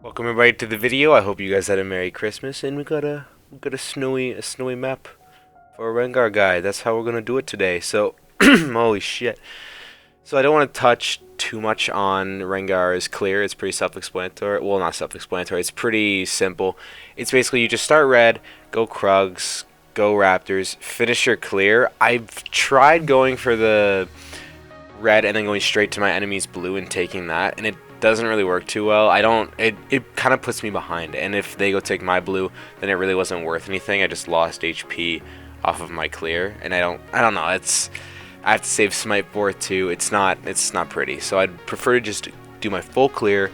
Welcome everybody to the video. I hope you guys had a Merry Christmas, and we got a snowy map for a Rengar guy. That's how we're gonna do it today. So, holy shit. So I don't want to touch too much on Rengar's clear. It's pretty self-explanatory. Well, not self-explanatory. It's pretty simple. It's basically you just start red, go Krugs, go Raptors, finish your clear. I've tried going for the red and then going straight to my enemy's blue and taking that, and it doesn't really work too well. It kind of puts me behind, and if they go take my blue, then it really wasn't worth anything. I just lost HP off of my clear, and I don't know. I have to save smite for it too. It's not pretty. So I'd prefer to just do my full clear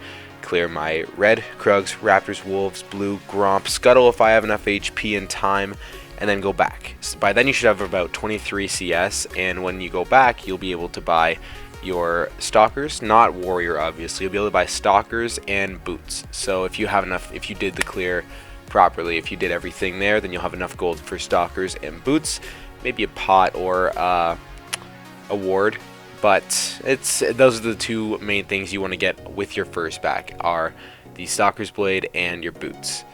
my red, Krugs, Raptors, Wolves, blue, Gromp, Scuttle if I have enough HP and time, and then go back. So by then you should have about 23 CS, and when you go back, you'll be able to buy your Stalkers, not Warrior obviously. You'll be able to buy Stalkers and Boots. So if you have enough, if you did the clear properly, if you did everything there, then you'll have enough gold for Stalkers and Boots, maybe a pot or a ward. But those are the two main things you want to get with your first back, are the Stalker's Blade and your Boots.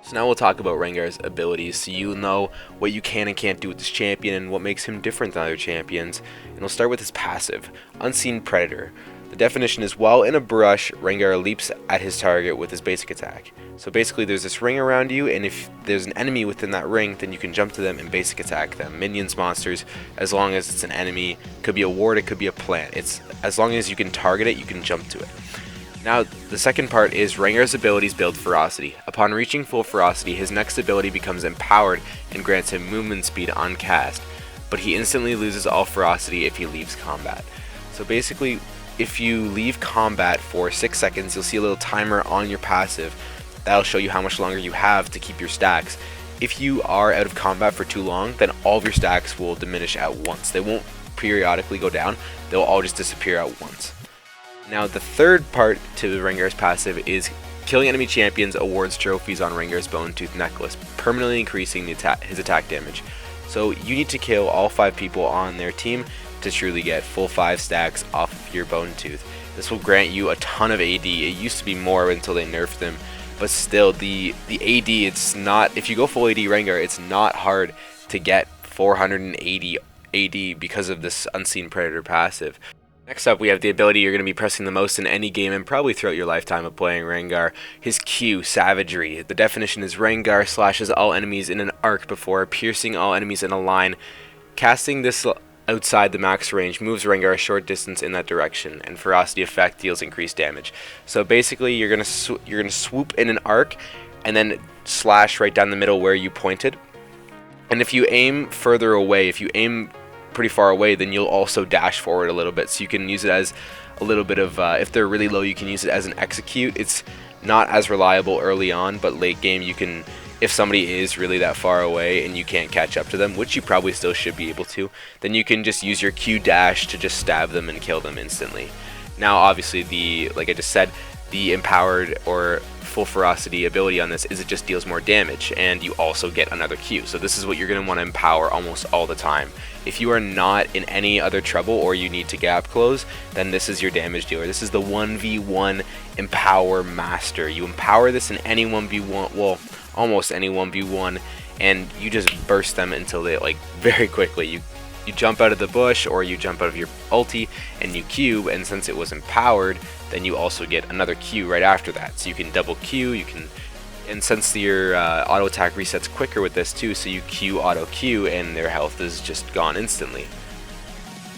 So now we'll talk about Rengar's abilities, so you know what you can and can't do with this champion and what makes him different than other champions. And we'll start with his passive, Unseen Predator. The definition is, while in a brush, Rengar leaps at his target with his basic attack. So basically there's this ring around you, and if there's an enemy within that ring, then you can jump to them and basic attack them. Minions, monsters, as long as it's an enemy. Could be a ward, it could be a plant. It's as long as you can target it, you can jump to it. Now, the second part is Rengar's abilities build ferocity. Upon reaching full ferocity, his next ability becomes empowered and grants him movement speed on cast, but he instantly loses all ferocity if he leaves combat. So basically, if you leave combat for 6 seconds, you'll see a little timer on your passive. That'll show you how much longer you have to keep your stacks. If you are out of combat for too long, then all of your stacks will diminish at once. They won't periodically go down, they'll all just disappear at once. Now, the third part to Rengar's passive is killing enemy champions awards trophies on Rengar's Bone Tooth Necklace, permanently increasing his attack damage. So you need to kill all 5 people on their team to truly get full 5 stacks off of your Bone Tooth. This will grant you a ton of AD. It used to be more until they nerfed them, but still, the AD, it's not, if you go full AD Rengar, it's not hard to get 480 AD because of this Unseen Predator passive. Next up, we have the ability you're going to be pressing the most in any game and probably throughout your lifetime of playing Rengar, his Q, Savagery. The definition is Rengar slashes all enemies in an arc before piercing all enemies in a line. Casting this outside the max range moves Rengar a short distance in that direction, and Ferocity effect deals increased damage. So basically, you're going to swoop in an arc and then slash right down the middle where you pointed. And if you aim further away, if you aim pretty far away, then you'll also dash forward a little bit, so you can use it as a little bit of if they're really low, you can use it as an execute. It's not as reliable early on, but late game you can, if somebody is really that far away and you can't catch up to them, which you probably still should be able to, then you can just use your Q dash to just stab them and kill them instantly. Now obviously, like I just said, the empowered or full ferocity ability on this is it just deals more damage, and you also get another Q. So this is what you're going to want to empower almost all the time. If you are not in any other trouble or you need to gap close, then this is your damage dealer. This is the 1v1 Empower Master. You empower this in any 1v1, well, almost any 1v1, and you just burst them until they, like, very quickly. You jump out of the bush or you jump out of your ulti and you Q, and since it was empowered, then you also get another Q right after that. So you can double Q, and since your auto attack resets quicker with this too, so you Q auto Q and their health is just gone instantly.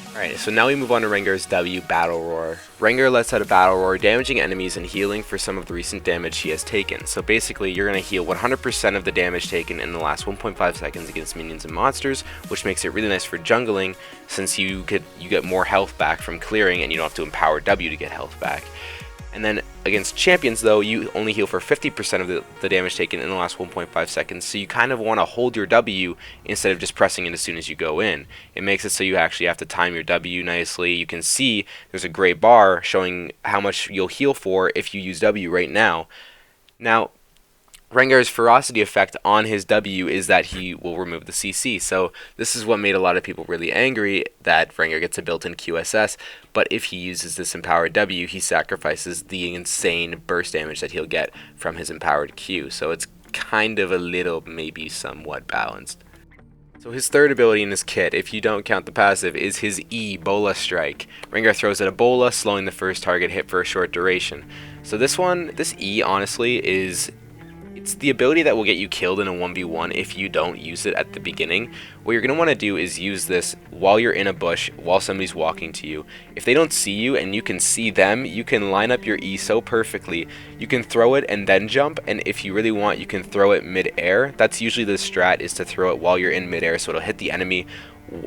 Alright, so now we move on to Rengar's W, Battle Roar. Rengar lets out a Battle Roar, damaging enemies and healing for some of the recent damage he has taken. So basically, you're going to heal 100% of the damage taken in the last 1.5 seconds against minions and monsters, which makes it really nice for jungling, since you get more health back from clearing and you don't have to empower W to get health back. And then against champions, though, you only heal for 50% of the damage taken in the last 1.5 seconds, so you kind of want to hold your W instead of just pressing it as soon as you go in. It makes it so you actually have to time your W nicely. You can see there's a gray bar showing how much you'll heal for if you use W right now. Now, Rengar's ferocity effect on his W is that he will remove the CC. So this is what made a lot of people really angry, that Rengar gets a built-in QSS, but if he uses this empowered W, he sacrifices the insane burst damage that he'll get from his empowered Q. So it's kind of a little, maybe somewhat balanced. So his third ability in his kit, if you don't count the passive, is his E, Bola Strike. Rengar throws at a Bola, slowing the first target hit for a short duration. So this E, honestly, it's the ability that will get you killed in a 1v1 if you don't use it at the beginning. What you're going to want to do is use this while you're in a bush, while somebody's walking to you. If they don't see you and you can see them, you can line up your E so perfectly. You can throw it and then jump, and if you really want, you can throw it mid-air. That's usually the strat, is to throw it while you're in mid-air, so it'll hit the enemy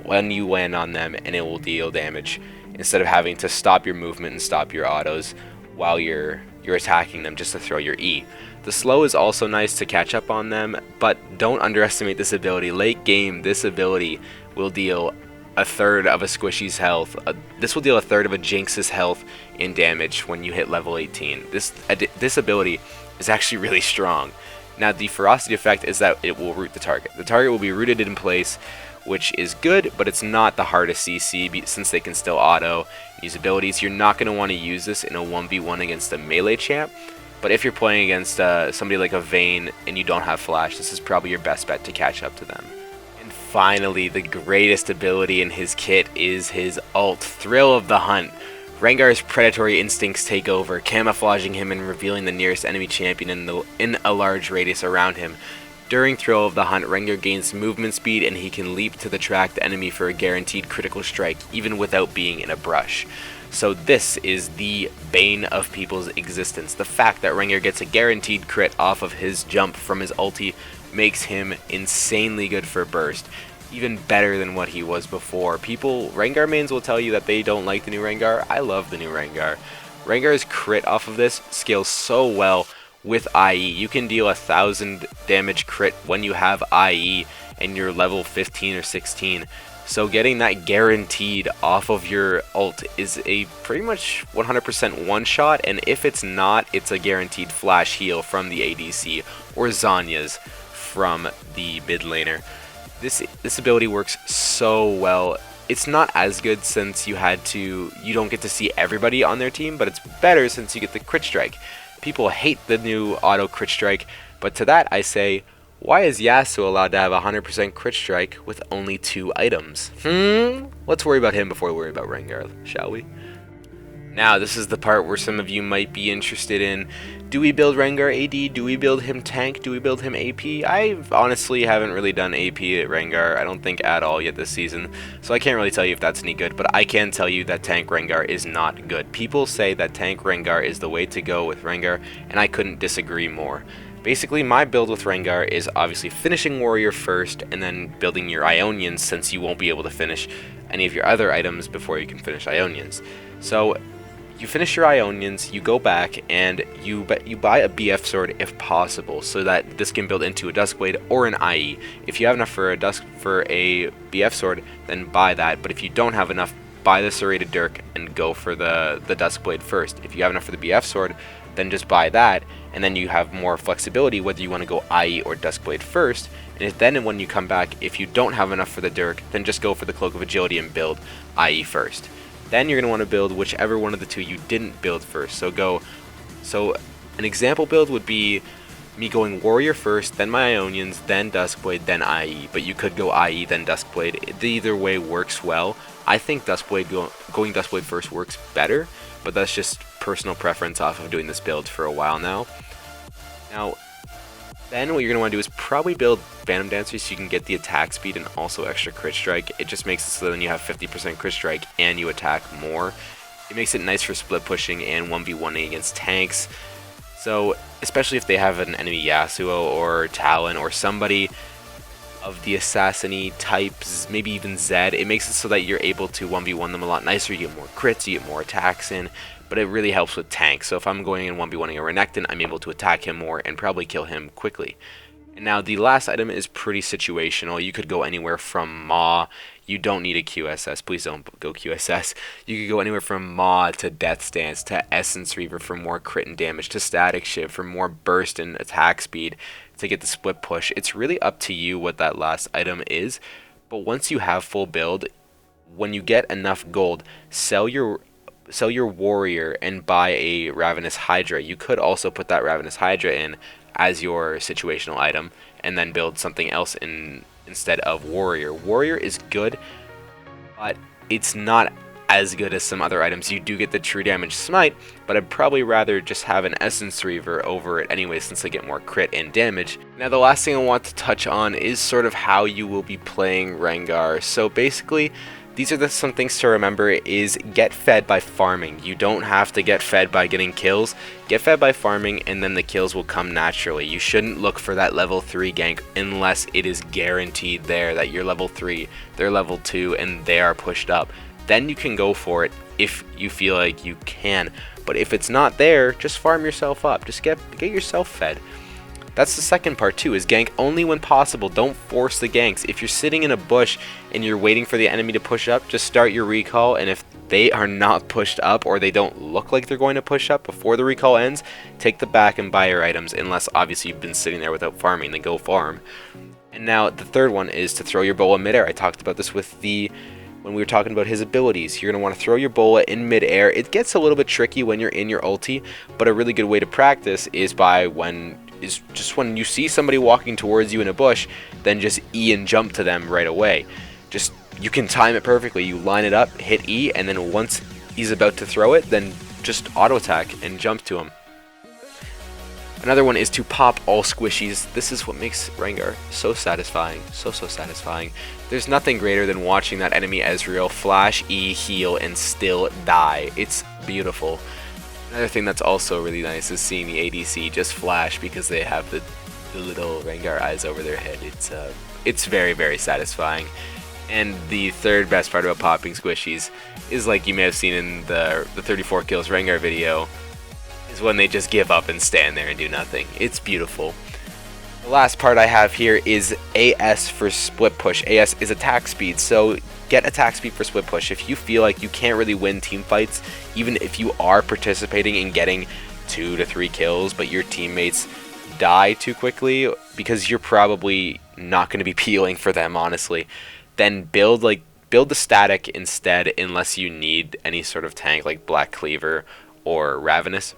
when you land on them and it will deal damage, instead of having to stop your movement and stop your autos while you're attacking them just to throw your E. The slow is also nice to catch up on them, but don't underestimate this ability. Late game, this ability will deal a third of a Squishy's health. This will deal a third of a Jinx's health in damage when you hit level 18. This ability is actually really strong. Now, the ferocity effect is that it will root the target. The target will be rooted in place, which is good, but it's not the hardest CC since they can still auto use abilities. You're not going to want to use this in a 1v1 against a melee champ, but if you're playing against somebody like a Vayne and you don't have flash, this is probably your best bet to catch up to them. And finally, the greatest ability in his kit is his ult, Thrill of the Hunt. Rengar's predatory instincts take over, camouflaging him and revealing the nearest enemy champion in a large radius around him. During Thrill of the Hunt, Rengar gains movement speed and he can leap to the tracked enemy for a guaranteed critical strike, even without being in a brush. So this is the bane of people's existence. The fact that Rengar gets a guaranteed crit off of his jump from his ulti makes him insanely good for burst, even better than what he was before. Rengar mains will tell you that they don't like the new Rengar. I love the new Rengar. Rengar's crit off of this scales so well with IE. You can deal 1,000 damage crit when you have IE and you're level 15 or 16. So getting that guaranteed off of your ult is a pretty much 100% one-shot, and if it's not, it's a guaranteed flash heal from the ADC or Zhonya's from the mid laner. This ability works so well. It's not as good since you don't get to see everybody on their team, but it's better since you get the crit strike. People hate the new auto crit strike, but to that I say, why is Yasuo allowed to have 100% crit strike with only 2 items? Let's worry about him before we worry about Rengar, shall we? Now, this is the part where some of you might be interested in, do we build Rengar AD? Do we build him tank? Do we build him AP? I honestly haven't really done AP at Rengar, I don't think at all yet this season, so I can't really tell you if that's any good, but I can tell you that tank Rengar is not good. People say that tank Rengar is the way to go with Rengar, and I couldn't disagree more. Basically, my build with Rengar is obviously finishing Warrior first, and then building your Ionians, since you won't be able to finish any of your other items before you can finish Ionians. So you finish your Ionians, you go back, and you buy a BF sword if possible, so that this can build into a Duskblade or an IE. If you have enough for a BF sword, then buy that, but if you don't have enough, buy the Serrated Dirk and go for the Duskblade first. If you have enough for the BF sword, then just buy that, and then you have more flexibility whether you want to go IE or Duskblade first. And then when you come back, if you don't have enough for the Dirk, then just go for the Cloak of Agility and build IE first. Then you're going to want to build whichever one of the two you didn't build first. So an example build would be me going Warrior first, then my Ionians, then Duskblade, then IE. But you could go IE, then Duskblade. Either way works well. I think going Duskblade first works better, but that's just personal preference off of doing this build for a while now. Now, then what you're going to want to do is probably build Phantom Dancer so you can get the attack speed and also extra crit strike. It just makes it so then you have 50% crit strike and you attack more. It makes it nice for split pushing and 1v1ing against tanks. So, especially if they have an enemy Yasuo or Talon or somebody of the assassin-y types, maybe even Zed, it makes it so that you're able to 1v1 them a lot nicer. You get more crits, you get more attacks in, but it really helps with tanks. So if I'm going in 1v1ing a Renekton, I'm able to attack him more and probably kill him quickly. And now the last item is pretty situational. You could go anywhere from Maw, you don't need a QSS. Please don't go QSS. You could go anywhere from Maw to Death Stance to Essence Reaver for more crit and damage, to Static Shiv for more burst and attack speed, to get the split push. It's really up to you what that last item is, but once you have full build, when you get enough gold, sell your warrior and buy a Ravenous Hydra. You could also put that Ravenous Hydra in as your situational item and then build something else in instead of warrior. Warrior is good, but it's not as good as some other items. You do get the true damage smite, but I'd probably rather just have an Essence Reaver over it anyway, since I get more crit and damage. Now the last thing I want to touch on is sort of how you will be playing Rengar. So basically, these are some things to remember is get fed by farming. You don't have to get fed by getting kills. Get fed by farming and then the kills will come naturally. You shouldn't look for that level 3 gank unless it is guaranteed there that you're level 3, they're level 2, and they are pushed up. Then you can go for it if you feel like you can. But if it's not there, just farm yourself up. Just get yourself fed. That's the second part too, is gank only when possible. Don't force the ganks. If you're sitting in a bush and you're waiting for the enemy to push up, just start your recall, and if they are not pushed up or they don't look like they're going to push up before the recall ends, take the back and buy your items, unless obviously you've been sitting there without farming, then go farm. And now the third one is to throw your bola midair. I talked about this with when we were talking about his abilities. You're going to want to throw your bola in midair. It gets a little bit tricky when you're in your ulti, but a really good way to practice is just when you see somebody walking towards you in a bush, then just E and jump to them right away. You can time it perfectly. You line it up, hit E, and then once he's about to throw it, then just auto attack and jump to him. Another one is to pop all squishies. This is what makes Rengar so satisfying, so satisfying. There's nothing greater than watching that enemy Ezreal flash E, heal, and still die. It's beautiful. Another thing that's also really nice is seeing the ADC just flash because they have the little Rengar eyes over their head. It's very satisfying. And the third best part about popping squishies is, like you may have seen in the 34 kills Rengar video, is when they just give up and stand there and do nothing. It's beautiful. The last part I have here is AS for split push. AS is attack speed, so get attack speed for split push. If you feel like you can't really win team fights, even if you are participating in getting 2 to 3 kills, but your teammates die too quickly, because you're probably not going to be peeling for them, honestly, then build the static instead, unless you need any sort of tank like Black Cleaver or Ravenous.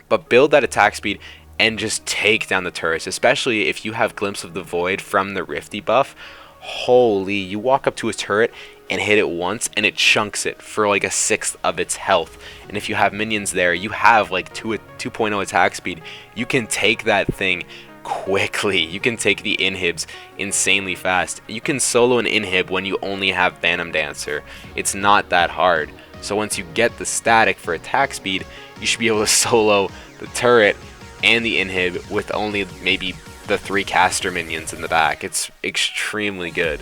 But build that attack speed and just take down the turrets, especially if you have Glimpse of the Void from the Rifty buff. Holy, you walk up to a turret and hit it once and it chunks it for like 1/6 of its health. And if you have minions there, you have like 2.0 attack speed. You can take that thing quickly. You can take the inhibs insanely fast. You can solo an inhib when you only have Phantom Dancer. It's not that hard. So once you get the static for attack speed, you should be able to solo the turret and the inhib with only maybe the 3 caster minions in the back. It's extremely good.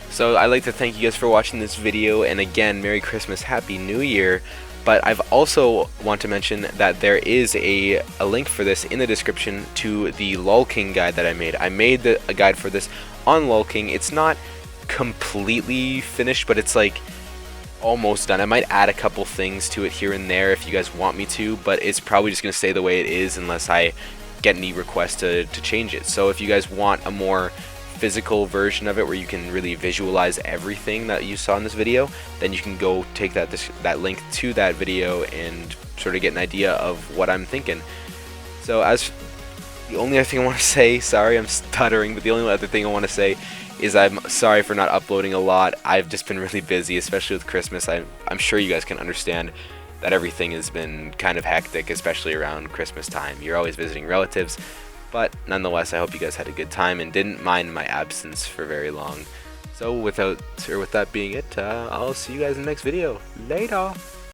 So I'd like to thank you guys for watching this video, and again, Merry Christmas, Happy New Year. But I've also want to mention that there is a link for this in the description to the Lulking guide that I made. I made a guide for this on Lulking. It's not completely finished, but it's like almost done. I might add a couple things to it here and there if you guys want me to, but it's probably just going to stay the way it is unless I get any requests to change it. So if you guys want a more physical version of it where you can really visualize everything that you saw in this video, then you can go take that link to that video and sort of get an idea of what I'm thinking. So as the only other thing I want to say, sorry I'm stuttering, but the only other thing I want to say is I'm sorry for not uploading a lot. I've just been really busy, especially with Christmas. I'm sure you guys can understand that everything has been kind of hectic, especially around Christmas time. You're always visiting relatives, but nonetheless, I hope you guys had a good time and didn't mind my absence for very long. So with that being it, I'll see you guys in the next video. Later!